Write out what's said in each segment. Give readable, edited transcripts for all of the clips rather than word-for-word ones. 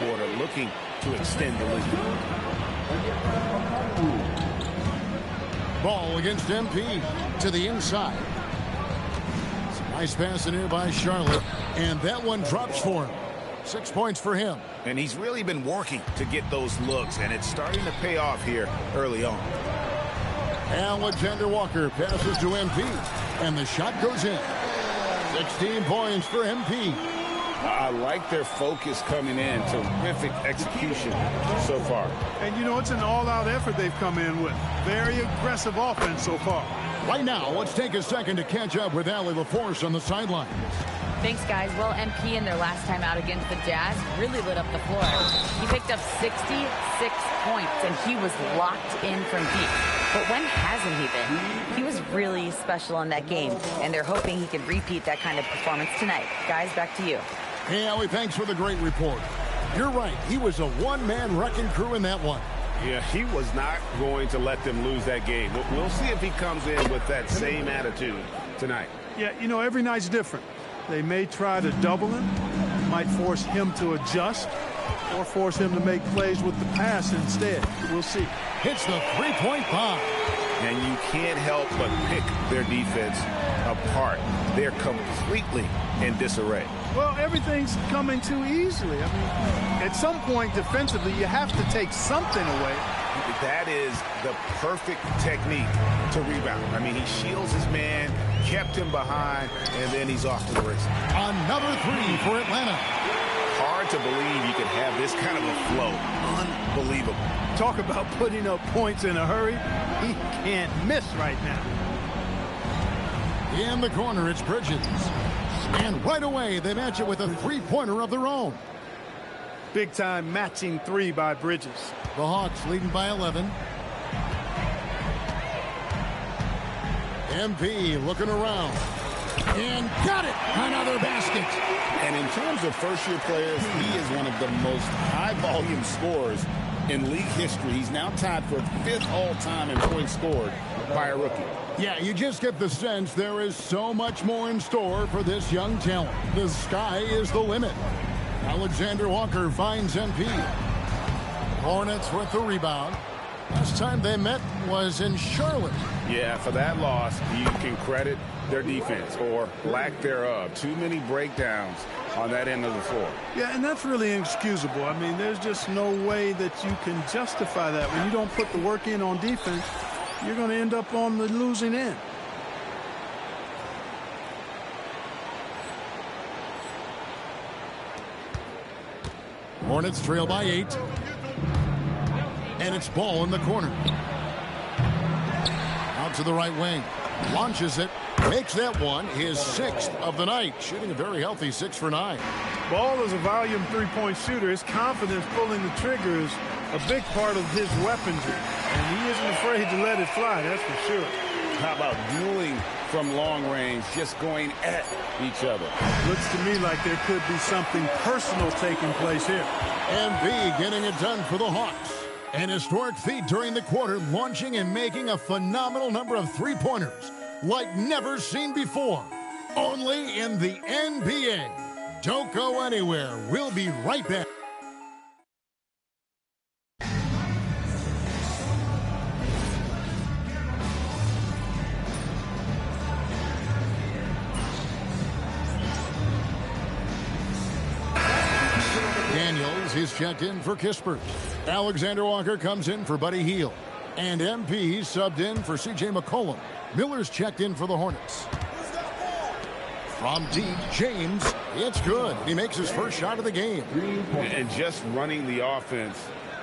quarter, looking to extend the lead. Ball against MP to the inside. Some nice pass in here by Charlotte, and that one drops for him. 6 points for him. And he's really been working to get those looks, and it's starting to pay off here early on. Alexander Walker passes to MP, and the shot goes in. 16 points for MP. I like their focus coming in. Terrific execution so far. And, you know, it's an all-out effort they've come in with. Very aggressive offense so far. Right now, let's take a second to catch up with Allie LaForce on the sideline. Thanks, guys. Well, MP in their last time out against the Jazz really lit up the floor. He picked up 66 points, and he was locked in from deep. But when hasn't he been? He was really special in that game, and they're hoping he can repeat that kind of performance tonight. Guys, back to you. Hey, Allie, thanks for the great report. You're right. He was a one-man wrecking crew in that one. Yeah, he was not going to let them lose that game. We'll see if he comes in with that same attitude tonight. Yeah, you know, every night's different. They may try to double him, might force him to adjust, or force him to make plays with the pass instead. We'll see. Hits the three-point bomb. And you can't help but pick their defense apart. They're completely in disarray. Well, everything's coming too easily. I mean, at some point defensively, you have to take something away. That is the perfect technique to rebound. I mean, he shields his man, kept him behind, and then he's off to the races. Another three for Atlanta. Hard to believe you could have this kind of a flow. Unbelievable. Talk about putting up points in a hurry. He can't miss right now. In the corner, it's Bridges. And right away, they match it with a three-pointer of their own. Big-time matching three by Bridges. The Hawks leading by 11. MP looking around. And got it! Another basket. And in terms of first-year players, he is one of the most high-volume scorers in league history. He's now tied for 5th all-time in points scored by a rookie. Yeah, you just get the sense there is so much more in store for this young talent. The sky is the limit. Alexander Walker finds MP. Hornets with the rebound. Last time they met was in Charlotte. Yeah, for that loss, you can credit their defense or lack thereof. Too many breakdowns on that end of the floor. Yeah, and that's really inexcusable. I mean, there's just no way that you can justify that. When you don't put the work in on defense, you're going to end up on the losing end. Hornets trail by 8. And it's Ball in the corner. Out to the right wing. Launches it. Makes that one his 6th of the night. Shooting a very healthy 6 for 9. Ball is a volume three-point shooter. His confidence pulling the trigger is a big part of his weaponry. And he isn't afraid to let it fly, that's for sure. How about dueling from long range, just going at each other? Looks to me like there could be something personal taking place here. MB getting it done for the Hawks. An historic feat during the quarter, launching and making a phenomenal number of three-pointers like never seen before. Only in the NBA. Don't go anywhere. We'll be right back. Daniels is checked in for Kispert. Alexander Walker comes in for Buddy Hield. And MP subbed in for C.J. McCollum. Miller's checked in for the Hornets. From deep, James, it's good. He makes his first shot of the game. And just running the offense,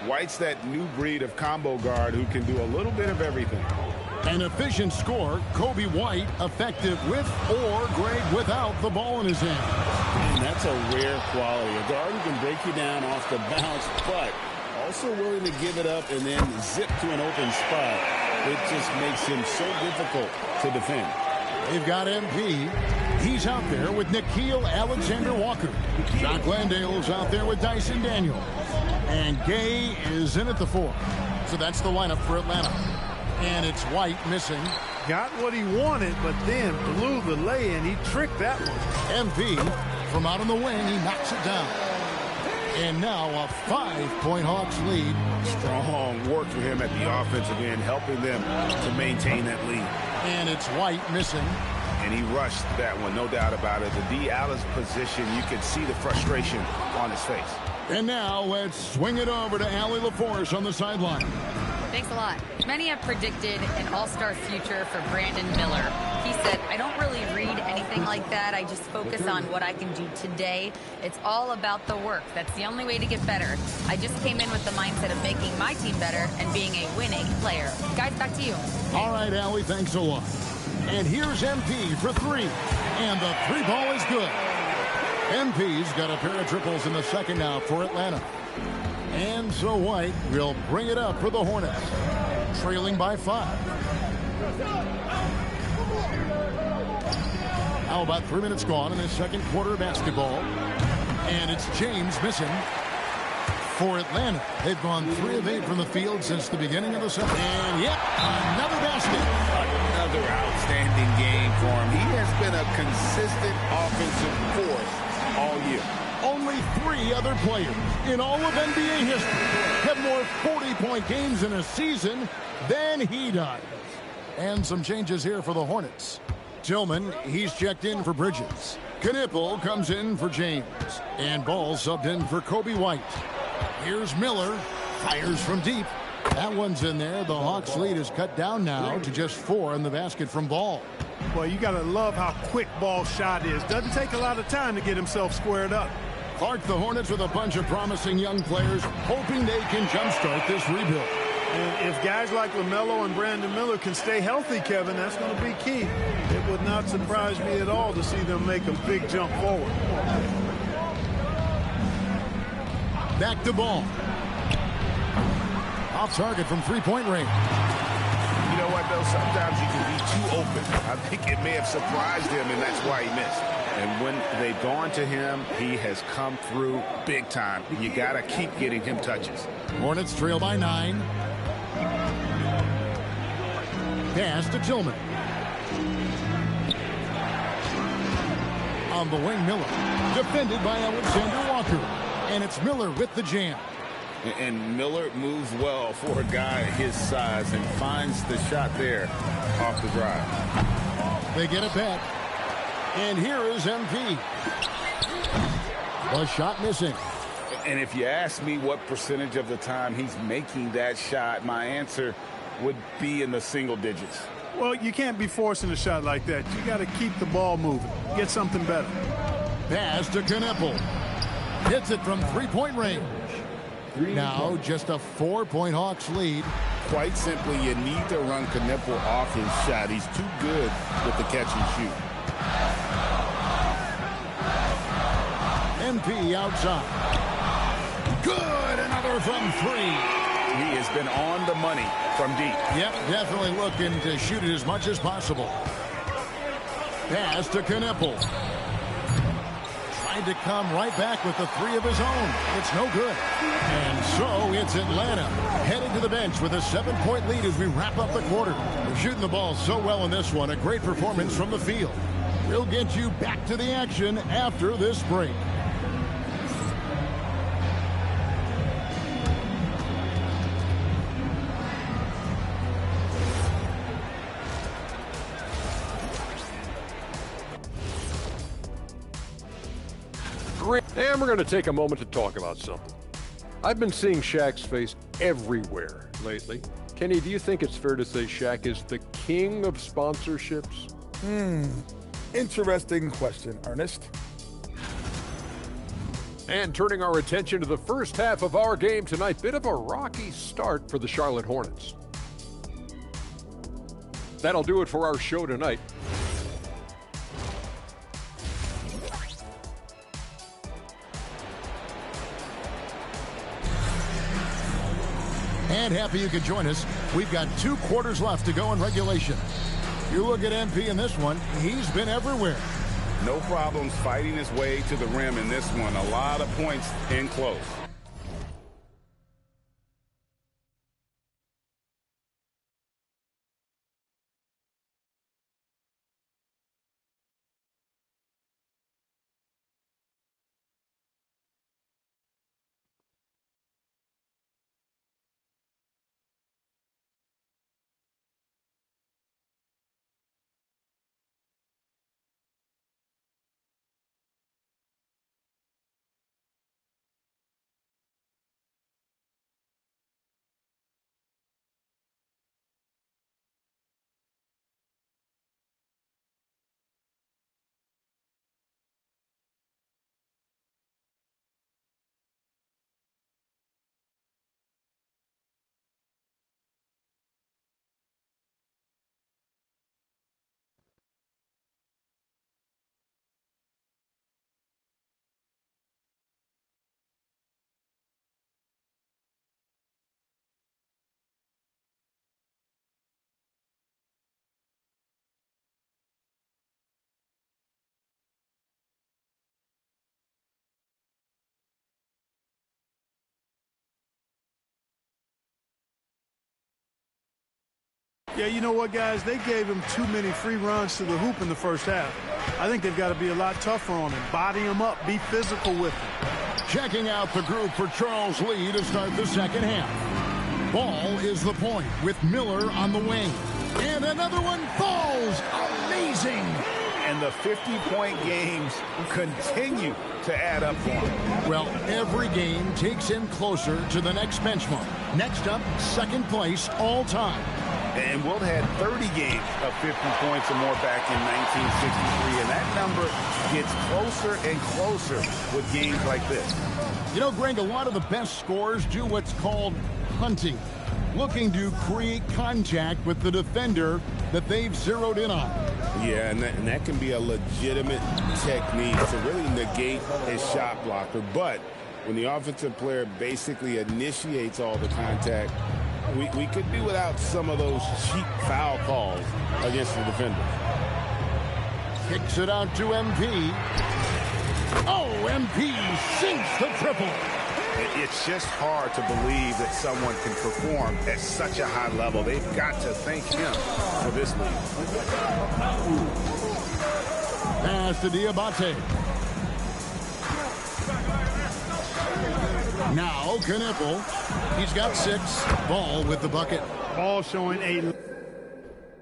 White's that new breed of combo guard who can do a little bit of everything. An efficient scorer, Kobe White, effective with or great without the ball in his hand. And that's a rare quality. A guard who can break you down off the bounce, but also willing to give it up and then zip to an open spot. It just makes him so difficult to defend. They've got MP. He's out there with Nickeil Alexander-Walker. Jock Landale's out there with Dyson Daniels. And Gay is in at the 4. So that's the lineup for Atlanta. And it's White missing. Got what he wanted, but then blew the lay-in. He tricked that one. MP from out on the wing, he knocks it down. And now a 5-point Hawks lead. Strong work for him at the offensive end, helping them to maintain that lead. And it's White missing. And he rushed that one, no doubt about it. The D. Allen's position, you can see the frustration on his face. And now let's swing it over to Allie LaForce on the sideline. Thanks a lot. Many have predicted an all-star future for Brandon Miller. He said, I don't really read anything like that. I just focus on what I can do today. It's all about the work. That's the only way to get better. I just came in with the mindset of making my team better and being a winning player. Guys, back to you. All right, Allie, thanks a lot. And here's MP for three. And the three ball is good. MP's got a pair of triples in the second now for Atlanta. And so White will bring it up for the Hornets, trailing by 5. How about 3 minutes gone in the second quarter of basketball? And it's James missing for Atlanta. They've gone 3 of 8 from the field since the beginning of the second. And yep, another basket. Another outstanding game for him. He has been a consistent offensive force all year. Only 3 other players in all of NBA history have more 40-point games in a season than he does. And some changes here for the Hornets. Tillman, he's checked in for Bridges. Knipple comes in for James. And Ball subbed in for Kobe White. Here's Miller. Fires from deep. That one's in there. The Hawks lead is cut down now to just 4 in the basket from Ball. Well, you got to love how quick Ball's shot is. Doesn't take a lot of time to get himself squared up. Clark, the Hornets with a bunch of promising young players, hoping they can jumpstart this rebuild. And if guys like LaMelo and Brandon Miller can stay healthy, Kevin, that's going to be key. It would not surprise me at all to see them make a big jump forward. Back to Ball. Off target from three-point range. You know what, though? Sometimes you can be too open. I think it may have surprised him, and that's why he missed. And when they've gone to him, he has come through big time. You got to keep getting him touches. Hornets trail by 9. Pass to Tillman. On the wing, Miller. Defended by Alexander Walker. And it's Miller with the jam. And Miller moves well for a guy his size and finds the shot there off the drive. They get it back. And here is MP. The shot missing. And if you ask me what percentage of the time he's making that shot, my answer would be in the single digits. Well, you can't be forcing a shot like that. You got to keep the ball moving. Get something better. Pass to Knipple. Hits it from three-point range. Now just a 4-point Hawks lead. Quite simply, you need to run Knipple off his shot. He's too good with the catch and shoot. MP outside. Good, another from 3. He has been on the money from deep. Yep, definitely looking to shoot it as much as possible. Pass to Knipple. Tried to come right back with the 3 of his own. It's no good. And so it's Atlanta heading to the bench with a 7-point lead as we wrap up the quarter. We're shooting the ball so well in this one. A great performance from the field. We'll get you back to the action after this break. And we're going to take a moment to talk about something. I've been seeing Shaq's face everywhere lately. Kenny, do you think it's fair to say Shaq is the king of sponsorships? Interesting question, Ernest. And turning our attention to the first half of our game tonight, bit of a rocky start for the Charlotte Hornets. That'll do it for our show tonight. And happy you could join us. We've got 2 quarters left to go in regulation. You look at MP in this one, he's been everywhere. No problems fighting his way to the rim in this one. A lot of points in close. Yeah, you know what, guys? They gave him too many free runs to the hoop in the first half. I think they've got to be a lot tougher on him. Body him up. Be physical with him. Checking out the group for Charles Lee to start the second half. Ball is the point with Miller on the wing. And another one falls. Amazing. And the 50-point games continue to add up for him. Well, every game takes him closer to the next benchmark. Next up, second place all time. And Wilt had 30 games of 50 points or more back in 1963. And that number gets closer and closer with games like this. You know, Greg, a lot of the best scorers do what's called hunting, looking to create contact with the defender that they've zeroed in on. Yeah, and that can be a legitimate technique to really negate a shot blocker. But when the offensive player basically initiates all the contact, we could be without some of those cheap foul calls against the defender. Kicks it out to MP. Oh, MP sinks the triple. It's just hard to believe that someone can perform at such a high level. They've got to thank him for this lead. Pass to Diabate. Now Knippel. He's got 6. Ball with the bucket. Ball showing a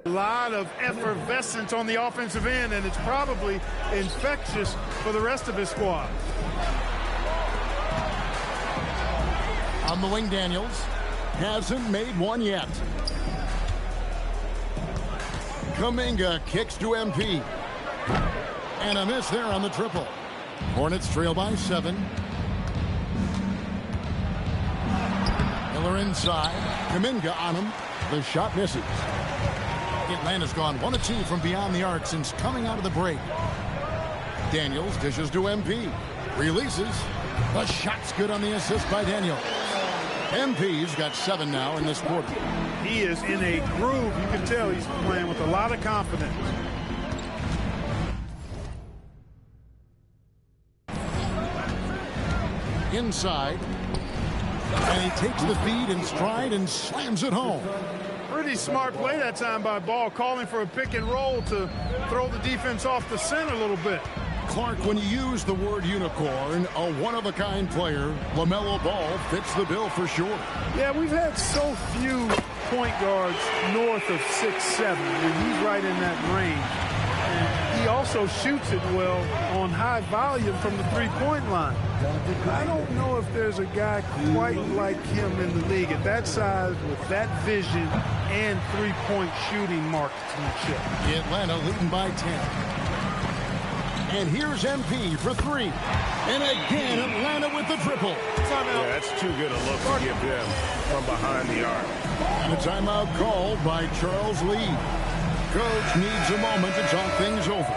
lot of effervescence on the offensive end, and it's probably infectious for the rest of his squad. On the wing, Daniels hasn't made one yet. Kuminga kicks to MP. And a miss there on the triple. Hornets trail by 7. Miller inside. Kuminga on him. The shot misses. Atlanta's gone 1 of 2 from beyond the arc since coming out of the break. Daniels dishes to MP. Releases. The shot's good on the assist by Daniels. MP's got 7 now in this quarter. He is in a groove. You can tell he's playing with a lot of confidence. Inside. And he takes the feed in stride and slams it home. Pretty smart play that time by Ball, calling for a pick and roll to throw the defense off the scent a little bit. Clark, when you use the word unicorn, a one-of-a-kind player, LaMelo Ball fits the bill for sure. Yeah, we've had so few point guards north of 6'7", and he's right in that range. And he also shoots it well on high volume from the three-point line. I don't know if there's a guy quite like him in the league at that size with that vision and three-point shooting marksmanship. Atlanta leading by 10. And here's MP for 3. And again, Atlanta with the triple. Yeah, that's too good a look to give him from behind the arc. And a timeout called by Charles Lee. Coach needs a moment to talk things over.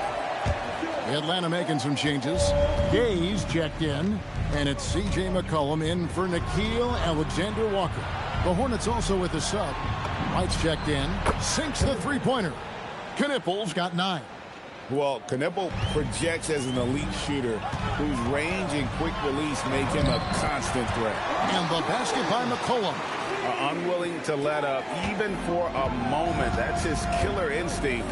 Atlanta making some changes. Gaze checked in. And it's C.J. McCollum in for Nickeil Alexander-Walker. The Hornets also with a sub. White's checked in. Sinks the three-pointer. Knippel's got 9. Well, Knippel projects as an elite shooter whose range and quick release make him a constant threat. And the basket by McCollum. Unwilling to let up even for a moment. That's his killer instinct,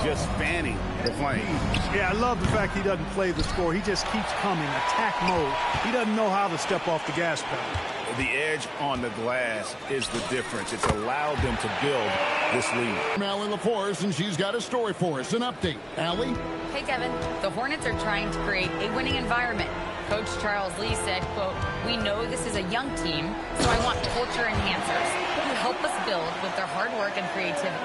just fanning the flame. Yeah, I love the fact he doesn't play the score. He just keeps coming, attack mode. He doesn't know how to step off the gas pedal. The edge on the glass is the difference. It's allowed them to build this lead. Allie LaForce, and she's got a story for us. An update. Allie? Hey, Kevin. The Hornets are trying to create a winning environment. Coach Charles Lee said, quote, "We know this is a young team, so I want culture enhancers who help us build with their hard work and creativity.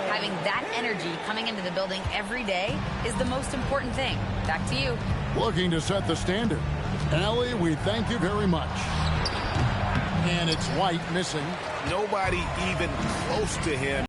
Having that energy coming into the building every day is the most important thing." Back to you. Looking to set the standard. Allie, we thank you very much. And it's White missing. Nobody even close to him.